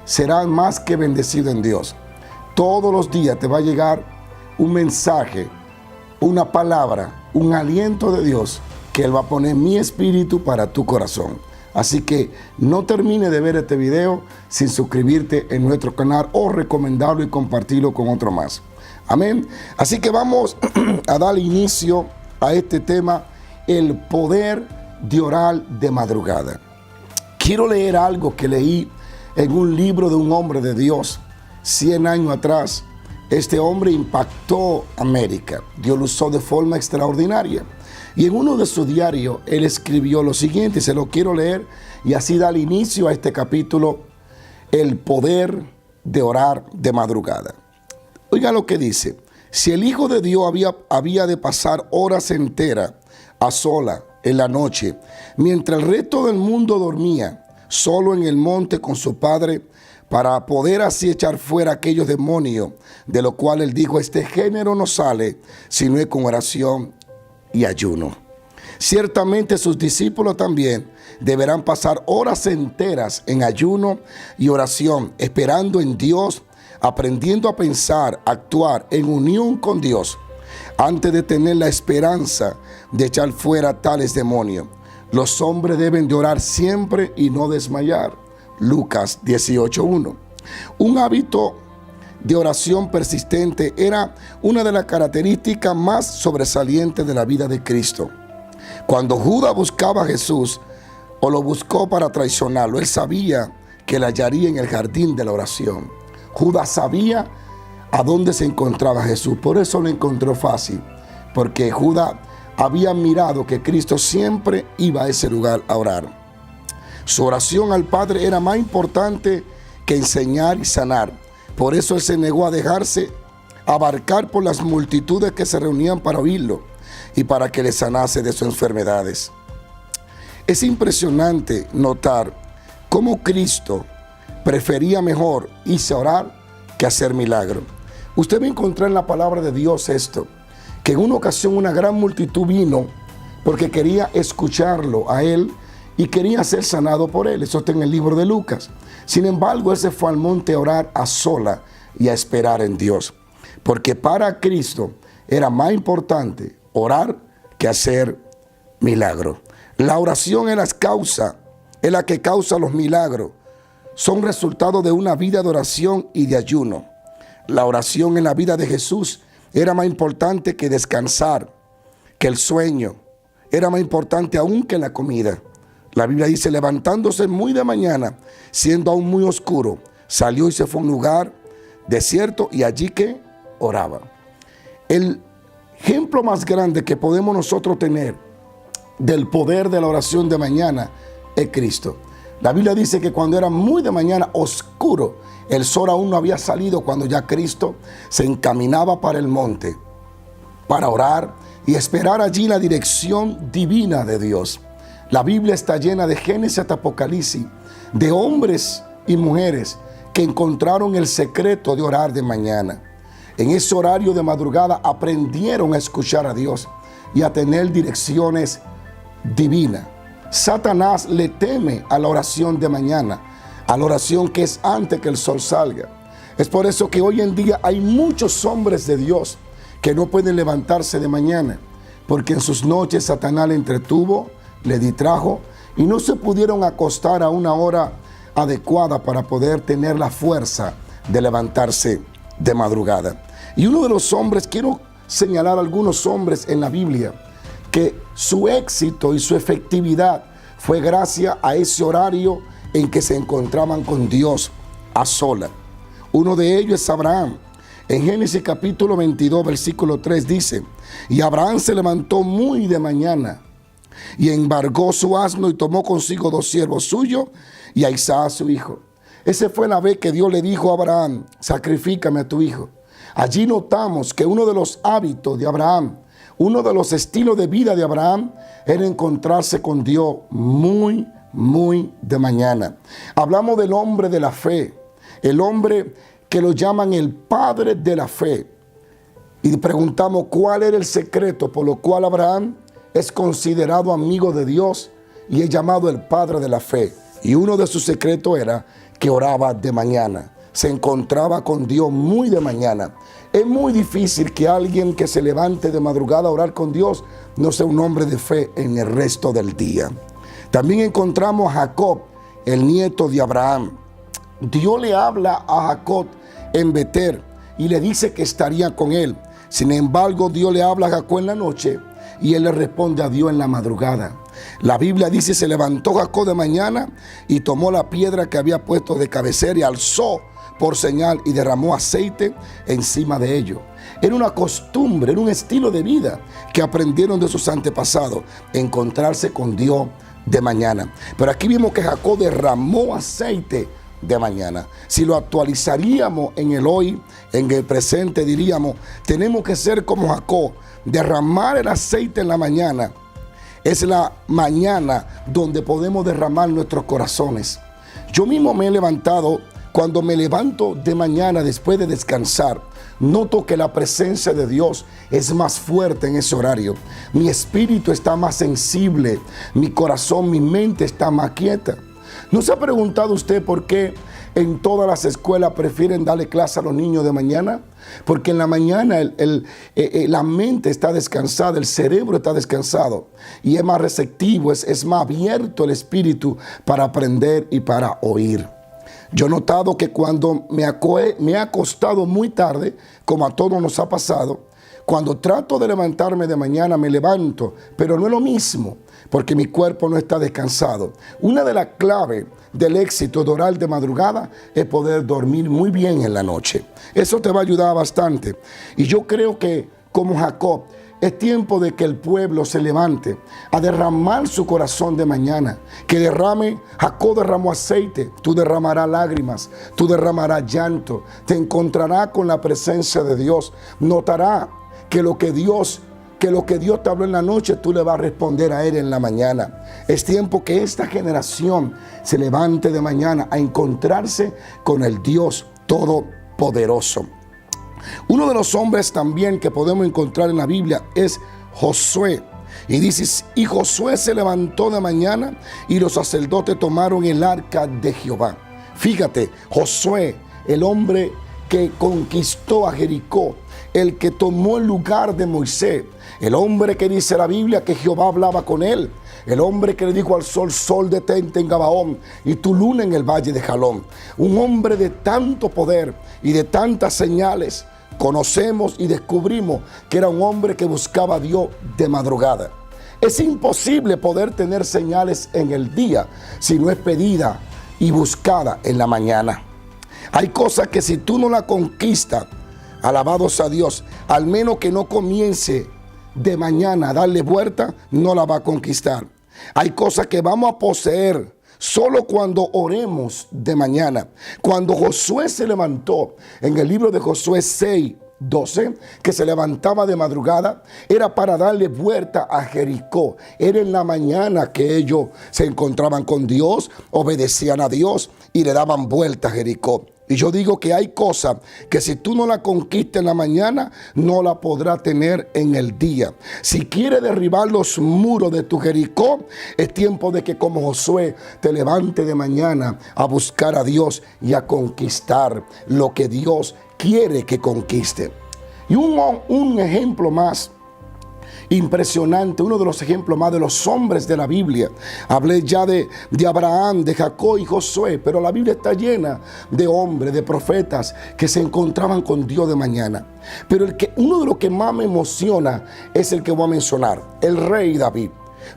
serás más que bendecido en Dios. Todos los días te va a llegar un mensaje, una palabra, un aliento de Dios que Él va a poner en mi espíritu para tu corazón. Así que no termine de ver este video sin suscribirte en nuestro canal o recomendarlo y compartirlo con otro más. Amén. Así que vamos a dar inicio a este tema, el poder de orar de madrugada. Quiero leer algo que leí en un libro de un hombre de Dios 100 años atrás. Este hombre impactó América. Dios lo usó de forma extraordinaria. Y en uno de sus diarios, él escribió lo siguiente, se lo quiero leer y así dar inicio a este capítulo, el poder de orar de madrugada. Oiga lo que dice: si el Hijo de Dios había de pasar horas enteras a sola en la noche, mientras el resto del mundo dormía, solo en el monte con su Padre, para poder así echar fuera aquellos demonios, de lo cual él dijo, este género no sale, sino es con oración y ayuno. Ciertamente sus discípulos también deberán pasar horas enteras en ayuno y oración, esperando en Dios, aprendiendo a pensar, actuar en unión con Dios, antes de tener la esperanza de echar fuera tales demonios. Los hombres deben de orar siempre y no desmayar. Lucas 18:1. Un hábito de oración persistente era una de las características más sobresalientes de la vida de Cristo. Cuando Judas buscaba a Jesús o lo buscó para traicionarlo, él sabía que le hallaría en el jardín de la oración. Judas sabía a dónde se encontraba Jesús, por eso lo encontró fácil, porque Judas había mirado que Cristo siempre iba a ese lugar a orar. Su oración al Padre era más importante que enseñar y sanar. Por eso él se negó a dejarse abarcar por las multitudes que se reunían para oírlo y para que le sanase de sus enfermedades. Es impresionante notar cómo Cristo prefería mejor irse a orar que hacer milagro. Usted va a encontrar en la palabra de Dios esto, que en una ocasión una gran multitud vino porque quería escucharlo a él y quería ser sanado por él. Eso está en el libro de Lucas. Sin embargo, él se fue al monte a orar a sola y a esperar en Dios. Porque para Cristo era más importante orar que hacer milagros. La oración es la que causa los milagros. Son resultado de una vida de oración y de ayuno. La oración en la vida de Jesús era más importante que descansar, que el sueño. Era más importante aún que la comida. La Biblia dice, levantándose muy de mañana, siendo aún muy oscuro, salió y se fue a un lugar desierto y allí que oraba. El ejemplo más grande que podemos nosotros tener del poder de la oración de mañana es Cristo. La Biblia dice que cuando era muy de mañana oscuro, el sol aún no había salido, cuando ya Cristo se encaminaba para el monte para orar y esperar allí la dirección divina de Dios. La Biblia está llena de Génesis hasta Apocalipsis, de hombres y mujeres que encontraron el secreto de orar de mañana. En ese horario de madrugada aprendieron a escuchar a Dios y a tener direcciones divinas. Satanás le teme a la oración de mañana, a la oración que es antes que el sol salga. Es por eso que hoy en día hay muchos hombres de Dios que no pueden levantarse de mañana, porque en sus noches Satanás le entretuvo, le distrajo y no se pudieron acostar a una hora adecuada para poder tener la fuerza de levantarse de madrugada. Y uno de los hombres, quiero señalar algunos hombres en la Biblia, que su éxito y su efectividad fue gracias a ese horario en que se encontraban con Dios a sola. Uno de ellos es Abraham. En Génesis capítulo 22, versículo 3 dice, y Abraham se levantó muy de mañana y embargó su asno y tomó consigo 2 siervos suyos y a Isaac su hijo. Esa fue la vez que Dios le dijo a Abraham, sacrifícame a tu hijo. Allí notamos que uno de los hábitos de Abraham, uno de los estilos de vida de Abraham era encontrarse con Dios muy de mañana. Hablamos del hombre de la fe, el hombre que lo llaman el padre de la fe. Y preguntamos cuál era el secreto por lo cual Abraham es considerado amigo de Dios y es llamado el padre de la fe. Y uno de sus secretos era que oraba de mañana. Se encontraba con Dios muy de mañana. Es muy difícil que alguien que se levante de madrugada a orar con Dios no sea un hombre de fe en el resto del día. También encontramos a Jacob, el nieto de Abraham. Dios le habla a Jacob en Betel y le dice que estaría con él. Sin embargo, Dios le habla a Jacob en la noche y él le responde a Dios en la madrugada. La Biblia dice: se levantó Jacob de mañana y tomó la piedra que había puesto de cabecera y alzó por señal y derramó aceite encima de ello. Era una costumbre, era un estilo de vida que aprendieron de sus antepasados, encontrarse con Dios de mañana. Pero aquí vimos que Jacob derramó aceite de mañana. Si lo actualizaríamos en el hoy, en el presente, diríamos: tenemos que ser como Jacob, derramar el aceite en la mañana. Es la mañana donde podemos derramar nuestros corazones. Yo mismo me he levantado. Cuando me levanto de mañana después de descansar, noto que la presencia de Dios es más fuerte en ese horario. Mi espíritu está más sensible, mi corazón, mi mente está más quieta. ¿No se ha preguntado usted por qué en todas las escuelas prefieren darle clase a los niños de mañana? Porque en la mañana la mente está descansada, el cerebro está descansado y es más receptivo, es más abierto el espíritu para aprender y para oír. Yo he notado que cuando me he acostado muy tarde, como a todos nos ha pasado, cuando trato de levantarme de mañana me levanto, pero no es lo mismo, porque mi cuerpo no está descansado. Una de las claves del éxito de orar de madrugada es poder dormir muy bien en la noche. Eso te va a ayudar bastante. Y yo creo que, como Jacob, es tiempo de que el pueblo se levante a derramar su corazón de mañana. Que derrame, Jacob derramó aceite, tú derramarás lágrimas, tú derramarás llanto, te encontrarás con la presencia de Dios. Notará que lo que Dios te habló en la noche, tú le vas a responder a Él en la mañana. Es tiempo que esta generación se levante de mañana a encontrarse con el Dios Todopoderoso. Uno de los hombres también que podemos encontrar en la Biblia es Josué. Y dice: y Josué se levantó de mañana y los sacerdotes tomaron el arca de Jehová. Fíjate, Josué, el hombre que conquistó a Jericó, el que tomó el lugar de Moisés, el hombre que dice la Biblia que Jehová hablaba con él, el hombre que le dijo al sol: sol detente en Gabaón y tu luna en el valle de Jalón. Un hombre de tanto poder y de tantas señales. Conocemos y descubrimos que era un hombre que buscaba a Dios de madrugada. Es imposible poder tener señales en el día si no es pedida y buscada en la mañana. Hay cosas que si tú no la conquistas, alabados a Dios, al menos que no comience de mañana a darle vuelta, no la va a conquistar. Hay cosas que vamos a poseer solo cuando oremos de mañana. Cuando Josué se levantó, en el libro de Josué 6:12, que se levantaba de madrugada, era para darle vuelta a Jericó. Era en la mañana que ellos se encontraban con Dios, obedecían a Dios y le daban vuelta a Jericó. Y yo digo que hay cosas que si tú no la conquistas en la mañana, no la podrás tener en el día. Si quieres derribar los muros de tu Jericó, es tiempo de que, como Josué, te levantes de mañana a buscar a Dios y a conquistar lo que Dios quiere que conquiste. Y un ejemplo más impresionante, uno de los ejemplos más de los hombres de la Biblia. Hablé ya de Abraham, de Jacob y Josué, pero la Biblia está llena de hombres, de profetas que se encontraban con Dios de mañana. Pero uno de los que más me emociona es el que voy a mencionar, el rey David.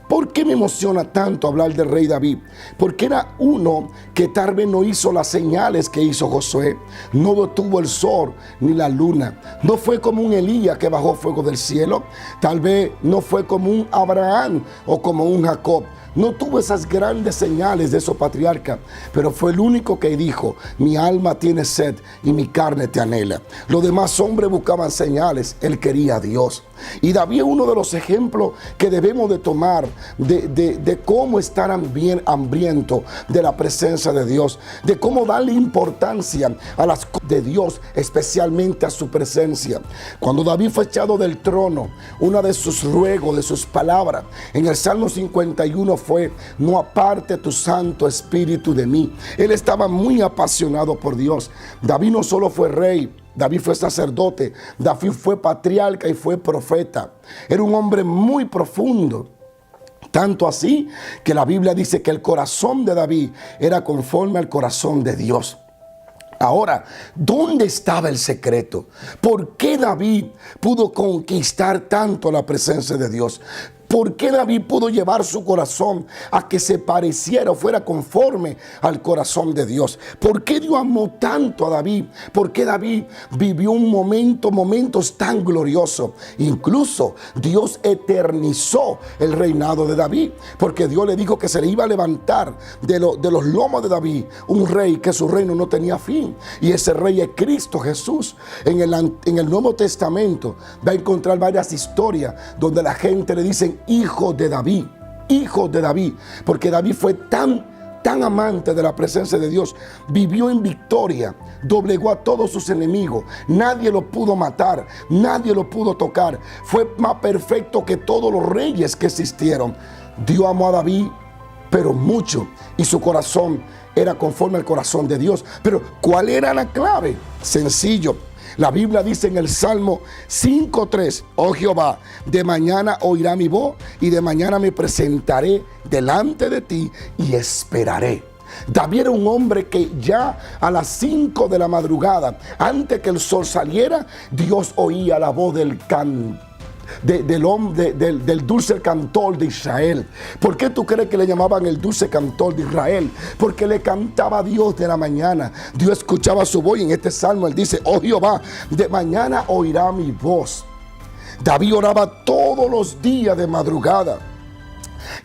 ¿Por qué me emociona tanto hablar del rey David? Porque era uno que tal vez no hizo las señales que hizo Josué, no detuvo el sol ni la luna, no fue como un Elías que bajó fuego del cielo, tal vez no fue como un Abraham o como un Jacob. No tuvo esas grandes señales de esos patriarcas, pero fue el único que dijo: mi alma tiene sed y mi carne te anhela. Los demás hombres buscaban señales, él quería a Dios. Y David es uno de los ejemplos que debemos de tomar de cómo estar hambriento de la presencia de Dios, de cómo darle importancia a las cosas de Dios, especialmente a su presencia. Cuando David fue echado del trono, una de sus ruegos, de sus palabras, en el Salmo 51 fue: no aparte tu Santo Espíritu de mí. Él estaba muy apasionado por Dios. David no solo fue rey, David fue sacerdote, David fue patriarca y fue profeta. Era un hombre muy profundo. Tanto así que la Biblia dice que el corazón de David era conforme al corazón de Dios. Ahora, ¿dónde estaba el secreto? ¿Por qué David pudo conquistar tanto la presencia de Dios? ¿Por qué David pudo llevar su corazón a que se pareciera o fuera conforme al corazón de Dios? ¿Por qué Dios amó tanto a David? ¿Por qué David vivió momentos tan gloriosos? Incluso Dios eternizó el reinado de David, porque Dios le dijo que se le iba a levantar de los lomos de David un rey, que su reino no tenía fin. Y ese rey es Cristo Jesús. En el Nuevo Testamento va a encontrar varias historias donde la gente le dicen hijo de David, porque David fue tan amante de la presencia de Dios, vivió en victoria, doblegó a todos sus enemigos, nadie lo pudo matar, nadie lo pudo tocar, fue más perfecto que todos los reyes que existieron. Dios amó a David, pero mucho, y su corazón era conforme al corazón de Dios. Pero ¿cuál era la clave? Sencillo. La Biblia dice en el Salmo 5:3: oh Jehová, de mañana oirá mi voz y de mañana me presentaré delante de ti y esperaré. David era un hombre que ya a las 5 de la madrugada, antes que el sol saliera, Dios oía la voz del del dulce cantor de Israel. ¿Por qué tú crees que le llamaban el dulce cantor de Israel? Porque le cantaba a Dios de la mañana. Dios escuchaba su voz, y en este salmo él dice: oh Jehová, de mañana oirá mi voz. David oraba todos los días de madrugada.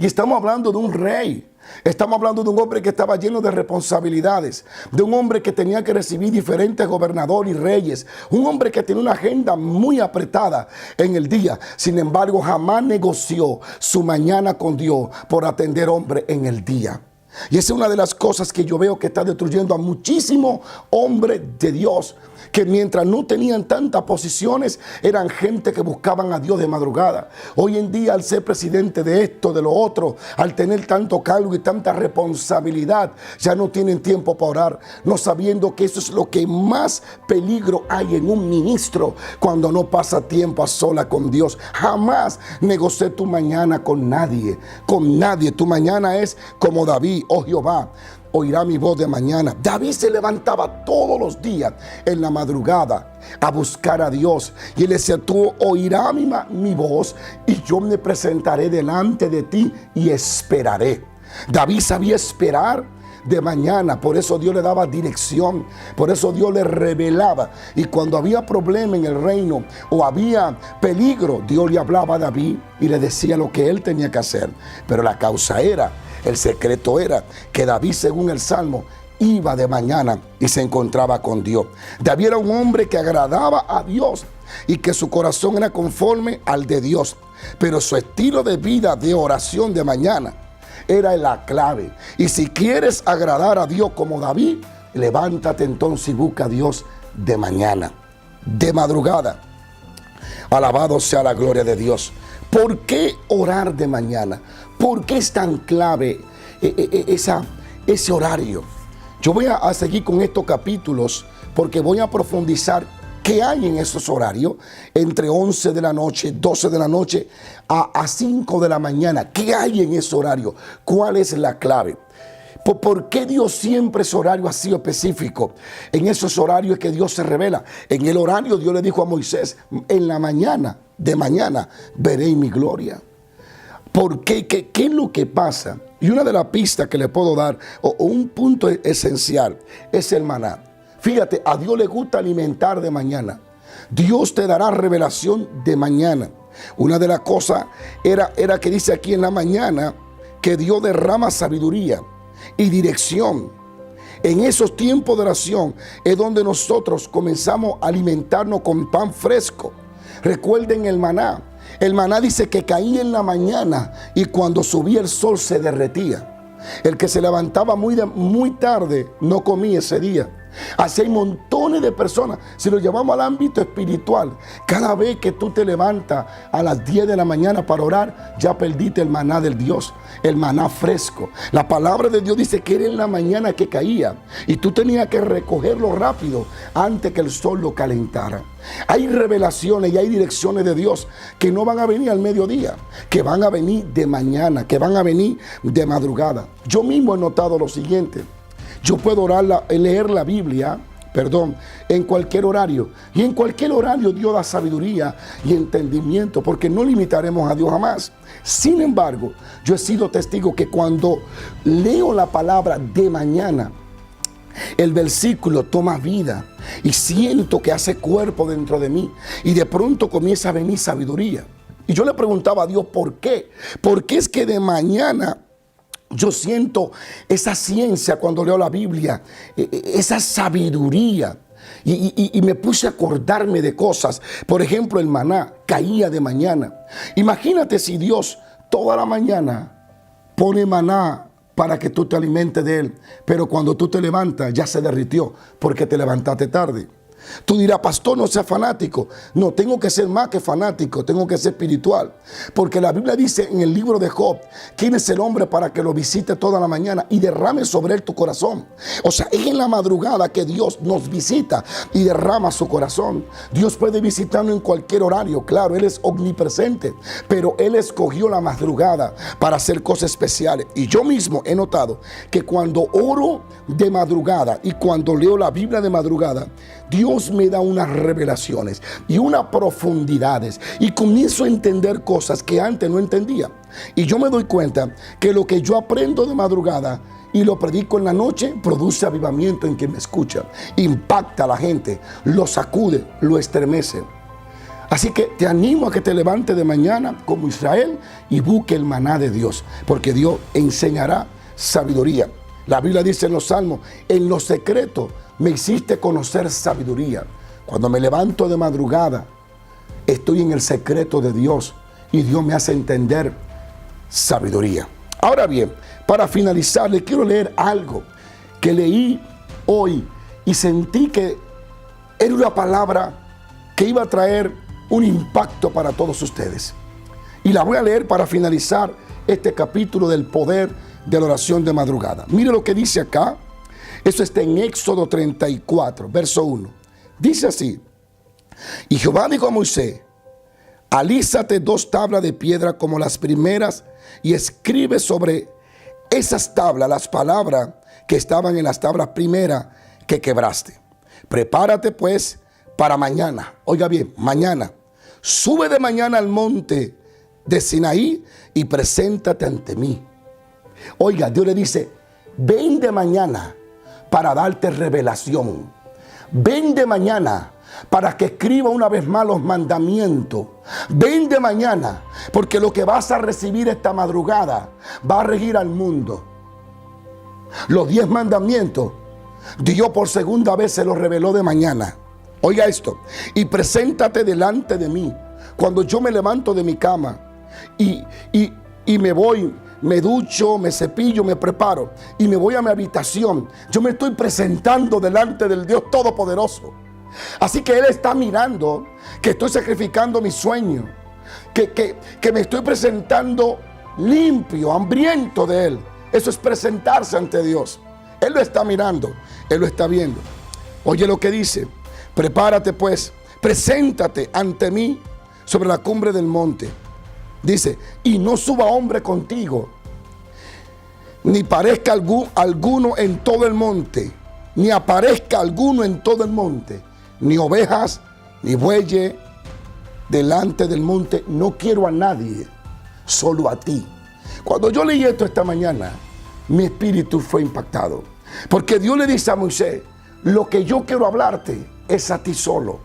Y estamos hablando de un rey. Estamos hablando de un hombre que estaba lleno de responsabilidades, de un hombre que tenía que recibir diferentes gobernadores y reyes, un hombre que tenía una agenda muy apretada en el día. Sin embargo, jamás negoció su mañana con Dios por atender hombre en el día. Y esa es una de las cosas que yo veo que está destruyendo a muchísimos hombres de Dios, que mientras no tenían tantas posiciones, eran gente que buscaban a Dios de madrugada. Hoy en día, al ser presidente de esto, de lo otro, al tener tanto cargo y tanta responsabilidad, ya no tienen tiempo para orar, no sabiendo que eso es lo que más peligro hay en un ministro, cuando no pasa tiempo a sola con Dios. Jamás negocié tu mañana con nadie, Tu mañana es como David: oh Jehová, oirá mi voz de mañana. David se levantaba todos los días en la madrugada a buscar a Dios. Y él decía: tú oirás mi voz y yo me presentaré delante de ti y esperaré. David sabía esperar de mañana, por eso Dios le daba dirección, por eso Dios le revelaba. Y cuando había problema en el reino o había peligro, Dios le hablaba a David y le decía lo que él tenía que hacer. Pero la causa era, el secreto era que David, según el Salmo, iba de mañana y se encontraba con Dios. David era un hombre que agradaba a Dios y que su corazón era conforme al de Dios. Pero su estilo de vida de oración de mañana era la clave. Y si quieres agradar a Dios como David, levántate entonces y busca a Dios de mañana, de madrugada. Alabado sea la gloria de Dios. ¿Por qué orar de mañana? ¿Por qué es tan clave ese horario? Yo voy a seguir con estos capítulos porque voy a profundizar qué hay en esos horarios entre 11 de la noche, 12 de la noche a 5 de la mañana. ¿Qué hay en ese horario? ¿Cuál es la clave? ¿Por qué Dios siempre ese horario ha sido específico? En esos horarios es que Dios se revela. En el horario Dios le dijo a Moisés: en la mañana, de mañana, veréis mi gloria. ¿Por qué? ¿Qué es lo que pasa? Y una de las pistas que le puedo dar, o un punto esencial, es el maná. Fíjate, a Dios le gusta alimentar de mañana. Dios te dará revelación de mañana. Una de las cosas era que dice aquí en la mañana que Dios derrama sabiduría y dirección. En esos tiempos de oración es donde nosotros comenzamos a alimentarnos con pan fresco. Recuerden el maná. El maná dice que caía en la mañana y cuando subía el sol se derretía. El que se levantaba muy tarde no comía ese día. Así hay montones de personas. Si lo llevamos al ámbito espiritual, cada vez que tú te levantas a las 10 de la mañana para orar, ya perdiste el maná del Dios, el maná fresco. La palabra de Dios dice que era en la mañana que caía y tú tenías que recogerlo rápido antes que el sol lo calentara. Hay revelaciones y hay direcciones de Dios que no van a venir al mediodía, que van a venir de mañana, que van a venir de madrugada. Yo mismo he notado lo siguiente: yo puedo leer la Biblia, en cualquier horario. Y en cualquier horario Dios da sabiduría y entendimiento, porque no limitaremos a Dios jamás. Sin embargo, yo he sido testigo que cuando leo la palabra de mañana, el versículo toma vida y siento que hace cuerpo dentro de mí. Y de pronto comienza a venir sabiduría. Y yo le preguntaba a Dios, ¿por qué? Porque es que de mañana yo siento esa ciencia cuando leo la Biblia, esa sabiduría. Y me puse a acordarme de cosas. Por ejemplo, el maná caía de mañana. Imagínate si Dios toda la mañana pone maná para que tú te alimentes de él, pero cuando tú te levantas ya se derritió porque te levantaste tarde. Tú dirás, pastor, no sea fanático. No, tengo que ser más que fanático, tengo que ser espiritual. Porque la Biblia dice en el libro de Job, ¿quién es el hombre para que lo visite toda la mañana y derrame sobre él tu corazón? O sea, es en la madrugada que Dios nos visita y derrama su corazón. Dios puede visitarnos en cualquier horario, claro, Él es omnipresente, pero Él escogió la madrugada para hacer cosas especiales. Y yo mismo he notado que cuando oro de madrugada y cuando leo la Biblia de madrugada, Dios me da unas revelaciones y unas profundidades y comienzo a entender cosas que antes no entendía. Y yo me doy cuenta que lo que yo aprendo de madrugada y lo predico en la noche produce avivamiento en quien me escucha, impacta a la gente, lo sacude, lo estremece. Así que te animo a que te levantes de mañana como Israel y busque el maná de Dios, porque Dios enseñará sabiduría. La Biblia dice en los Salmos, en lo secreto me hiciste conocer sabiduría. Cuando me levanto de madrugada, estoy en el secreto de Dios y Dios me hace entender sabiduría. Ahora bien, para finalizar, le quiero leer algo que leí hoy y sentí que era una palabra que iba a traer un impacto para todos ustedes. Y la voy a leer para finalizar este capítulo del poder de la oración de madrugada. Mire lo que dice acá. Eso está en Éxodo 34, verso 1. Dice así: y Jehová dijo a Moisés, alízate 2 tablas de piedra como las primeras y escribe sobre esas tablas las palabras que estaban en las tablas primeras que quebraste. Prepárate pues para mañana. Oiga bien, mañana. Sube de mañana al monte de Sinaí y preséntate ante mí. Oiga, Dios le dice, ven de mañana para darte revelación. Ven de mañana para que escriba una vez más los mandamientos. Ven de mañana, porque lo que vas a recibir esta madrugada va a regir al mundo. Los 10 mandamientos, Dios por segunda vez se los reveló de mañana. Oiga esto, y preséntate delante de mí. Cuando yo me levanto de mi cama y me voy, me ducho, me cepillo, me preparo y me voy a mi habitación, yo me estoy presentando delante del Dios Todopoderoso. Así que Él está mirando que estoy sacrificando mi sueño, que me estoy presentando limpio, hambriento de Él. Eso es presentarse ante Dios. Él lo está mirando, Él lo está viendo. Oye lo que dice, prepárate pues, preséntate ante mí sobre la cumbre del monte. Dice, y no suba hombre contigo, ni parezca alguno en todo el monte, ni aparezca alguno en todo el monte, ni ovejas, ni bueyes delante del monte. No quiero a nadie, solo a ti. Cuando yo leí esto esta mañana, mi espíritu fue impactado. Porque Dios le dice a Moisés, lo que yo quiero hablarte es a ti solo.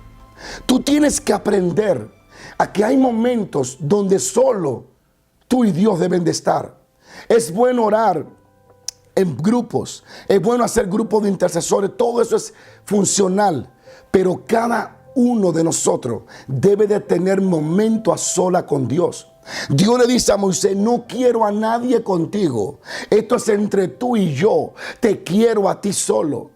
Tú tienes que aprender a que hay momentos donde solo tú y Dios deben de estar. Es bueno orar en grupos, es bueno hacer grupos de intercesores, todo eso es funcional, pero cada uno de nosotros debe de tener momento a sola con Dios. Dios le dice a Moisés, no quiero a nadie contigo, esto es entre tú y yo, te quiero a ti solo.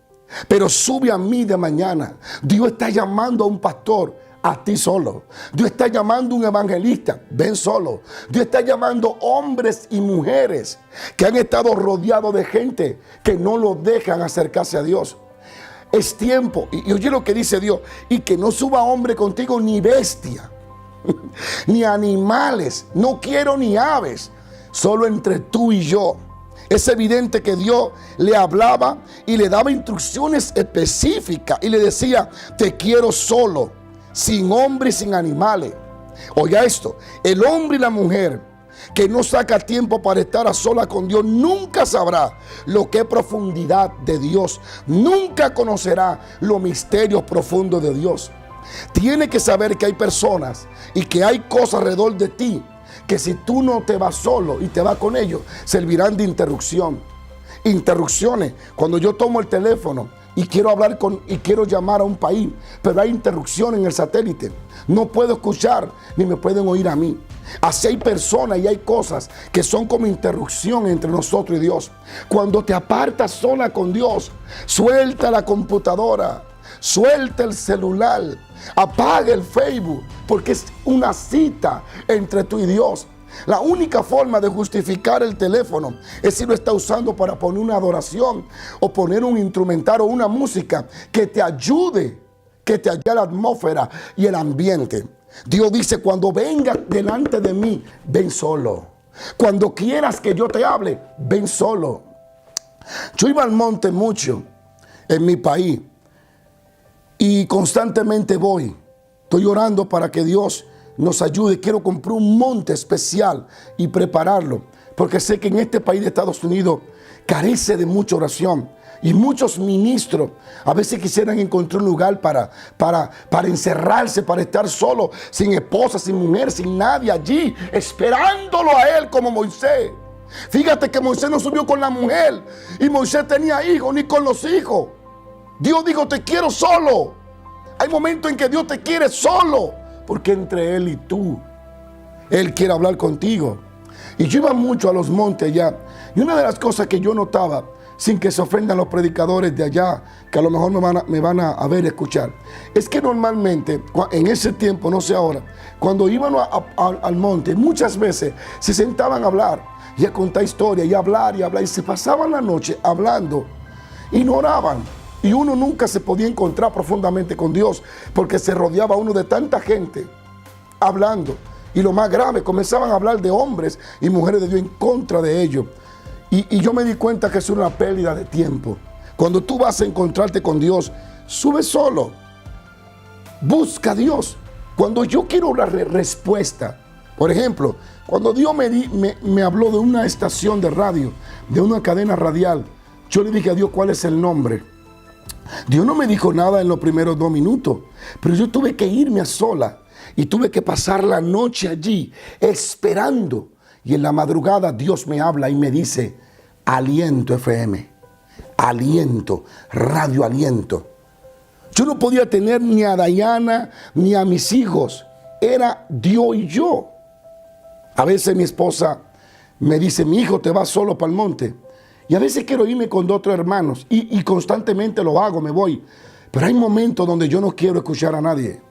pero sube a mí de mañana. Dios está llamando a un pastor, a ti solo. Dios está llamando a un evangelista, ven solo. Dios está llamando hombres y mujeres que han estado rodeados de gente que no lo dejan acercarse a Dios. Es tiempo, y oye lo que dice Dios, y que no suba hombre contigo ni bestia, ni animales, no quiero ni aves, solo entre tú y yo. Es evidente que Dios le hablaba y le daba instrucciones específicas y le decía, te quiero solo, sin hombre y sin animales. Oiga esto, el hombre y la mujer que no saca tiempo para estar a solas con Dios nunca sabrá lo que es profundidad de Dios, nunca conocerá los misterios profundos de Dios. Tiene que saber que hay personas y que hay cosas alrededor de ti que si tú no te vas solo y te vas con ellos, servirán de interrupción. Interrupciones, cuando yo tomo el teléfono y quiero hablar y quiero llamar a un país, pero hay interrupción en el satélite, no puedo escuchar ni me pueden oír a mí. Así hay personas y hay cosas que son como interrupción entre nosotros y Dios. Cuando te apartas sola con Dios, suelta la computadora, suelta el celular, apaga el Facebook, porque es una cita entre tú y Dios. La única forma de justificar el teléfono es si lo está usando para poner una adoración o poner un instrumental o una música que te ayude a la atmósfera y el ambiente. Dios dice, cuando vengas delante de mí, ven solo. Cuando quieras que yo te hable, ven solo. Yo iba al monte mucho en mi país y constantemente voy. Estoy orando para que Dios nos ayude. Quiero comprar un monte especial y prepararlo, porque sé que en este país de Estados Unidos carece de mucha oración. Y muchos ministros a veces quisieran encontrar un lugar para encerrarse, para estar solo, sin esposa, sin mujer, sin nadie allí, esperándolo a él como Moisés. Fíjate que Moisés no subió con la mujer y Moisés tenía hijos, ni con los hijos. Dios dijo, te quiero solo. Hay momentos en que Dios te quiere solo, porque entre Él y tú, Él quiere hablar contigo. Y yo iba mucho a los montes allá, y una de las cosas que yo notaba, sin que se ofendan los predicadores de allá, que a lo mejor me van a ver y escuchar, es que normalmente, en ese tiempo, no sé ahora, cuando iban al monte, muchas veces se sentaban a hablar, y a contar historias, y a hablar, y se pasaban la noche hablando, y no oraban. Y uno nunca se podía encontrar profundamente con Dios, porque se rodeaba uno de tanta gente hablando. Y lo más grave, comenzaban a hablar de hombres y mujeres de Dios en contra de ellos. Y yo me di cuenta que es una pérdida de tiempo. Cuando tú vas a encontrarte con Dios, sube solo. Busca a Dios. Cuando yo quiero una respuesta, por ejemplo, cuando Dios me habló de una estación de radio, de una cadena radial, yo le dije a Dios, ¿cuál es el nombre? Dios no me dijo nada en los primeros 2 minutos, pero yo tuve que irme a sola y tuve que pasar la noche allí esperando. Y en la madrugada Dios me habla y me dice, Aliento FM, Aliento, Radio Aliento. Yo no podía tener ni a Dayana ni a mis hijos, era Dios y yo. A veces mi esposa me dice, mi hijo, te vas solo para el monte. Y a veces quiero irme con 2 o 3 hermanos y constantemente lo hago, me voy. Pero hay momentos donde yo no quiero escuchar a nadie.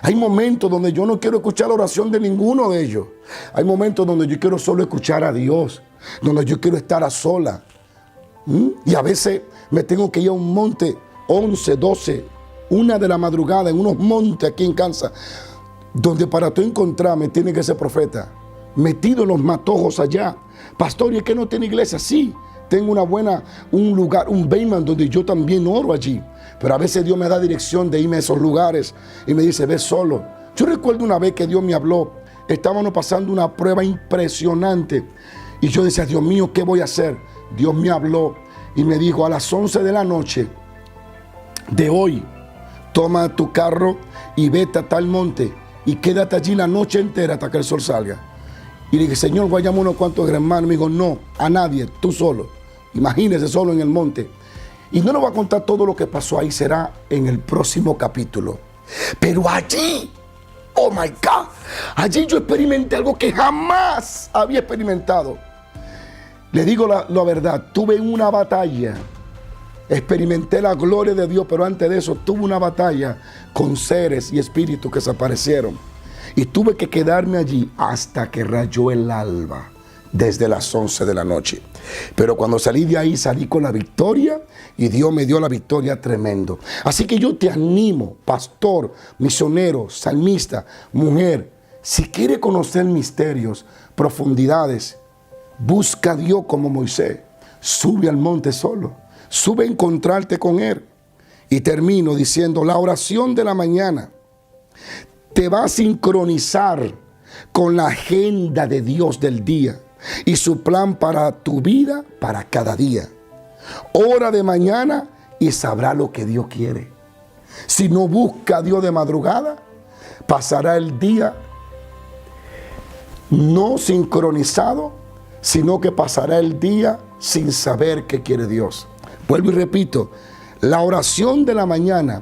Hay momentos donde yo no quiero escuchar la oración de ninguno de ellos. Hay momentos donde yo quiero solo escuchar a Dios, donde yo quiero estar a sola. Y a veces me tengo que ir a un monte 11, 12, 1 de la madrugada, en unos montes aquí en Kansas, donde para tú encontrarme tiene que ser profeta, metido en los matojos allá. Pastor, ¿y es que no tiene iglesia? Sí, tengo un lugar, un basement donde yo también oro allí. Pero a veces Dios me da dirección de irme a esos lugares y me dice, ve solo. Yo recuerdo una vez que Dios me habló, estábamos pasando una prueba impresionante y yo decía, Dios mío, ¿qué voy a hacer? Dios me habló y me dijo, a las 11 de la noche de hoy, toma tu carro y vete a tal monte y quédate allí la noche entera hasta que el sol salga. Y le dije, Señor, voy a llamar unos cuantos hermanos. Me dijo, no, a nadie, tú solo. Imagínese solo en el monte. Y no nos va a contar todo lo que pasó ahí, será en el próximo capítulo. Pero allí, oh my God, allí yo experimenté algo que jamás había experimentado. Le digo la verdad, tuve una batalla experimenté la gloria de Dios, pero antes de eso tuve una batalla con seres y espíritus que se aparecieron. Y tuve que quedarme allí hasta que rayó el alba, desde las 11 de la noche. Pero cuando salí de ahí, salí con la victoria y Dios me dio la victoria tremendo. Así que yo te animo, pastor, misionero, salmista, mujer, si quiere conocer misterios, profundidades, busca a Dios como Moisés. Sube al monte solo, sube a encontrarte con Él. Y termino diciendo, la oración de la mañana te va a sincronizar con la agenda de Dios del día y su plan para tu vida, para cada día. Ora de mañana y sabrá lo que Dios quiere. Si no busca a Dios de madrugada, pasará el día no sincronizado, sino que pasará el día sin saber qué quiere Dios. Vuelvo y repito, la oración de la mañana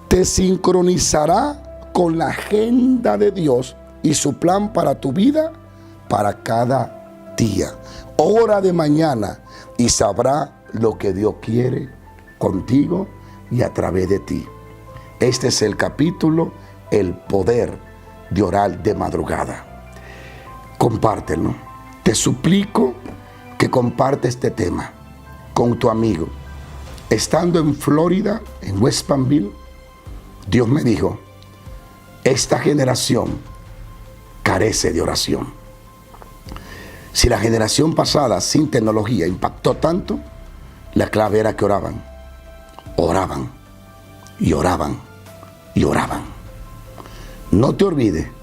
te sincronizará con la agenda de Dios y su plan para tu vida, para cada día. Ora de mañana y sabrá lo que Dios quiere contigo y a través de ti. Este es el capítulo, el poder de orar de madrugada. Compártelo. Te suplico que comparte este tema con tu amigo. Estando en Florida, en West Palmville, Dios me dijo, esta generación carece de oración. Si la generación pasada sin tecnología impactó tanto, la clave era que oraban, oraban y oraban y oraban. No te olvides